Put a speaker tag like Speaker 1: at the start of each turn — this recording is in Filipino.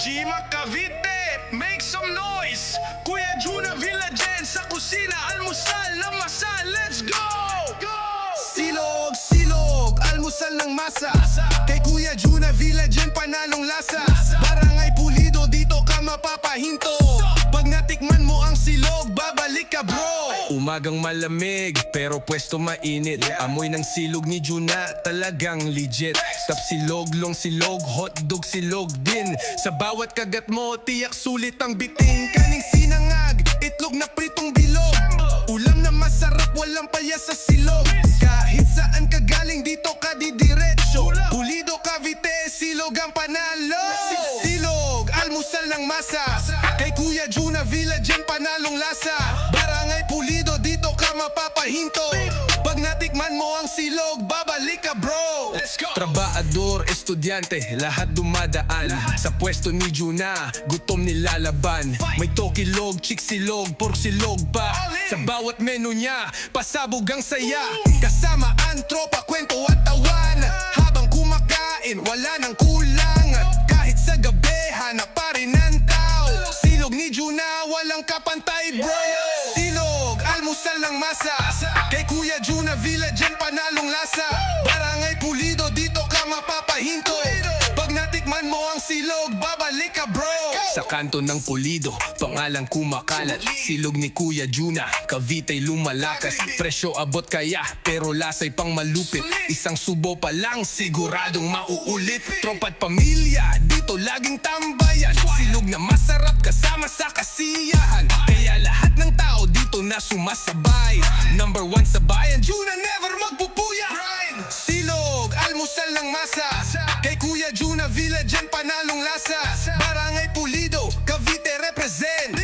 Speaker 1: Jima Cavite, make some noise. Kuya Juna Villagen sa kusina, almusal ng masa, let's go!
Speaker 2: Silog, silog, almusal ng masa. Kay Kuya Juna Villagen, panalong lasa. Barangay Pulido, dito ka mapapahinto. Pag natikman mo ang silog, babalik ka bro. Umagang malamig, pero pwesto mainit. Amoy ng silog ni Juna, talagang legit. Tap silog, long silog, hotdog silog din. Sa bawat kagat mo, tiyak sulit ang biting. Kaning sinangag, itlog na pritong bilog. Ulam na masarap, walang palya sa silog. Kahit saan ka galing, dito ka didiretso. Pulido, Cavite, silog ang panalo. Silog, almusal ng masa. Kay Kuya Juna Villagen, panalong lasa. Barangay Pulido, dito ka mapapahinto. Pag natikman mo ang silog, babalik ka bro. Trabahador, estudyante, lahat dumadaan. Sa pwesto ni Juna, gutom nilalaban. May tokilog, chiksilog, porsilog pa. Sa bawat menu niya, pasabog ang saya. Kasama ang tropa, kwento at tawan. Habang kumakain, wala nang kulang. At kahit sa gabi, hanap pa rin ang tao. Silog ni Juna, walang kapantay bro. Silog, almusal ng masa. Kay Kuya Juna Villagen, panalong lasa. Barangay Pulido, dito ka mapapahinto. Pag natikman mo ang silog, babalik ka bro. Sa kanto ng Pulido, pangalang kumakalat. Silog ni Kuya Juna, Cavite lumalakas. Presyo abot kaya, pero lasay pang malupit. Isang subo pa lang, siguradong mauulit. Trompa't pamilya, dito laging tambayan. Silog na masarap kasama sa kasiyahan. Kaya lahat ng tao dito na sumasabay. Number 1 sa bayan, Juna never magpupuya. Silog, almusal ng masa. Kay Kuya Juna Villagen, panalong lasa. Barangay Pulido, Cavite represent.